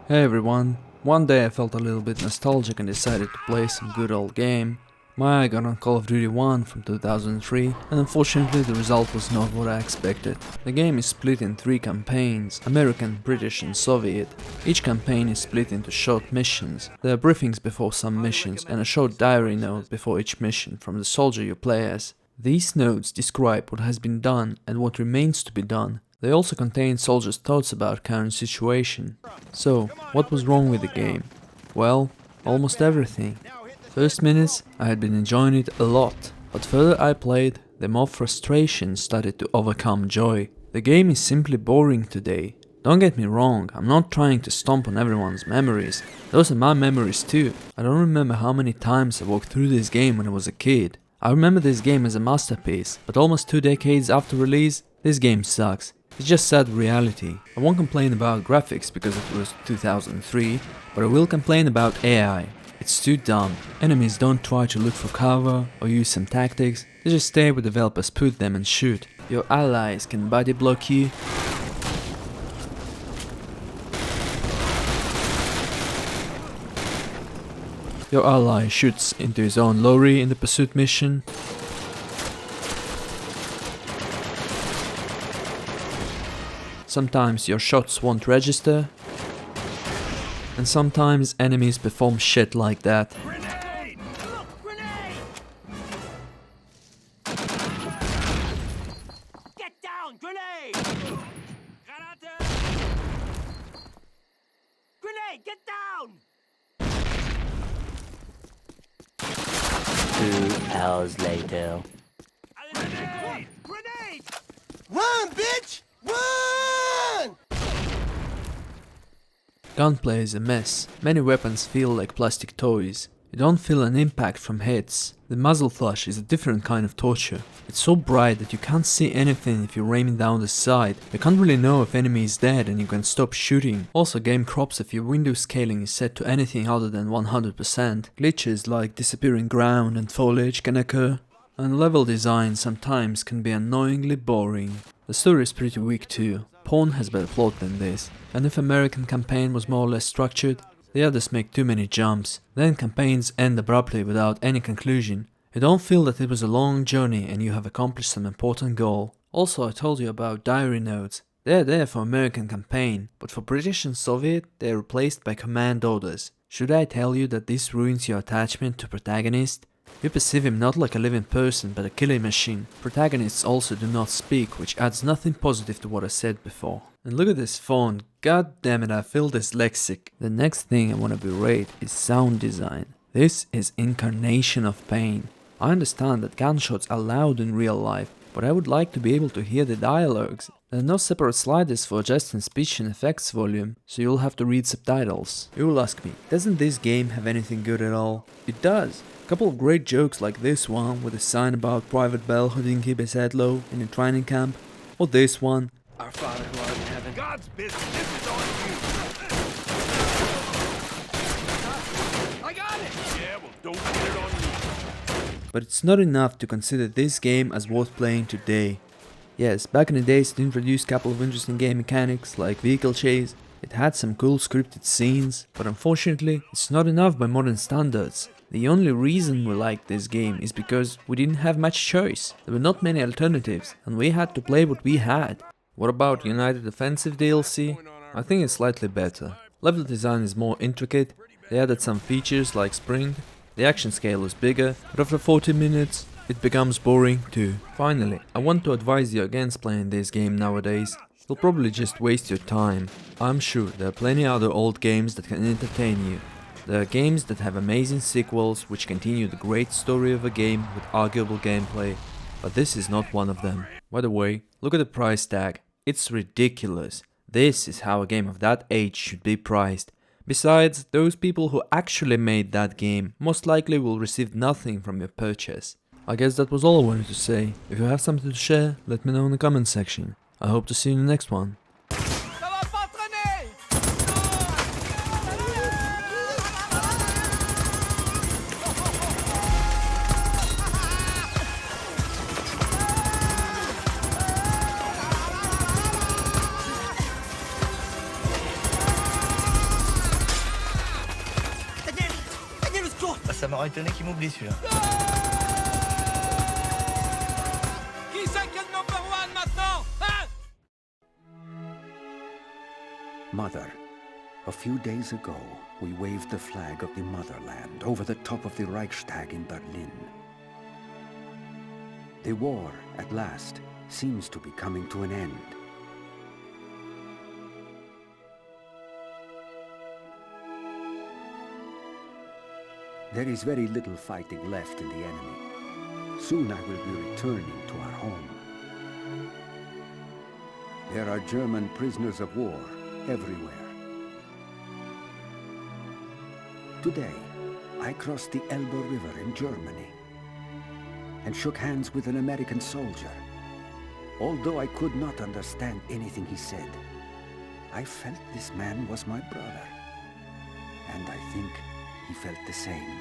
Hey everyone, one day I felt a little bit nostalgic and decided to play some good old game. My eye got on Call of Duty 1 from 2003 and unfortunately the result was not what I expected. The game is split in 3 campaigns, American, British and Soviet. Each campaign is split into short missions. There are briefings before some missions and a short diary note before each mission from the soldier you play as. These notes describe what has been done and what remains to be done. They also contain soldiers' thoughts about current situation. So, what was wrong with the game? Well, almost everything. First minutes, I had been enjoying it a lot, but further I played, the more frustration started to overcome joy. The game is simply boring today. Don't get me wrong, I'm not trying to stomp on everyone's memories. Those are my memories too. I don't remember how many times I walked through this game when I was a kid. I remember this game as a masterpiece, but almost 2 decades after release, this game sucks. It's just sad reality. I won't complain about graphics because it was 2003, but I will complain about AI. It's too dumb. Enemies don't try to look for cover or use some tactics, they just stay where developers put them and shoot. Your allies can body block you. Your ally shoots into his own lorry in the pursuit mission. Sometimes your shots won't register, and sometimes enemies perform shit like that. Grenade! Grenade! Get down! Grenade! Granate! Grenade! Get down! 2 hours later. Grenade! Grenade! Run, bitch! Run! Gunplay is a mess. Many weapons feel like plastic toys. You don't feel an impact from hits. The muzzle flash is a different kind of torture. It's so bright that you can't see anything if you're aiming down the side. You can't really know if enemy is dead and you can stop shooting. Also, game crops if your window scaling is set to anything other than 100%. Glitches like disappearing ground and foliage can occur. And level design sometimes can be annoyingly boring. The story is pretty weak too. Pawn has better plot than this. And if American campaign was more or less structured, the others make too many jumps. Then campaigns end abruptly without any conclusion. You don't feel that it was a long journey and you have accomplished some important goal. Also, I told you about diary notes. They are there for American campaign, but for British and Soviet, they are replaced by command orders. Should I tell you that this ruins your attachment to protagonist? You perceive him not like a living person but a killing machine. Protagonists also do not speak, which adds nothing positive to what I said before. And look at this font, god damn it, I feel dyslexic. The next thing I want to berate is sound design. This is incarnation of pain. I understand that gunshots are loud in real life, but I would like to be able to hear the dialogues. There are no separate sliders for adjusting speech and effects volume, so you'll have to read subtitles. You will ask me, doesn't this game have anything good at all? It does. A couple of great jokes like this one with a sign about Private Bell who didn't keep his head low in a training camp, or this one, Our Father who art in heaven. God's business. This is on you. I got it. Yeah, well, don't put it on me. But it's not enough to consider this game as worth playing today. Yes, back in the days it introduced a couple of interesting game mechanics like vehicle chase, it had some cool scripted scenes, but unfortunately it's not enough by modern standards. The only reason we liked this game is because we didn't have much choice, there were not many alternatives and we had to play what we had. What about United Offensive DLC? I think it's slightly better. Level design is more intricate, they added some features like sprint, the action scale is bigger, but after 40 minutes it becomes boring too. Finally, I want to advise you against playing this game nowadays. You'll probably just waste your time. I'm sure there are plenty other old games that can entertain you. There are games that have amazing sequels which continue the great story of a game with arguable gameplay, but this is not one of them. By the way, look at the price tag. It's ridiculous. This is how a game of that age should be priced. Besides, those people who actually made that game most likely will receive nothing from your purchase. I guess that was all I wanted to say. If you have something to share, let me know in the comment section. I hope to see you in the next one. Ça m'aurait étonné qu'il m'oublie celui-là. Qui c'est qui est le number one maintenant? Hein? Mother, a few days ago, we waved the flag of the motherland over the top of the Reichstag in Berlin. The war, at last, seems to be coming to an end. There is very little fighting left in the enemy. Soon I will be returning to our home. There are German prisoners of war everywhere. Today, I crossed the Elbe River in Germany and shook hands with an American soldier. Although I could not understand anything he said, I felt this man was my brother. And I think he felt the same.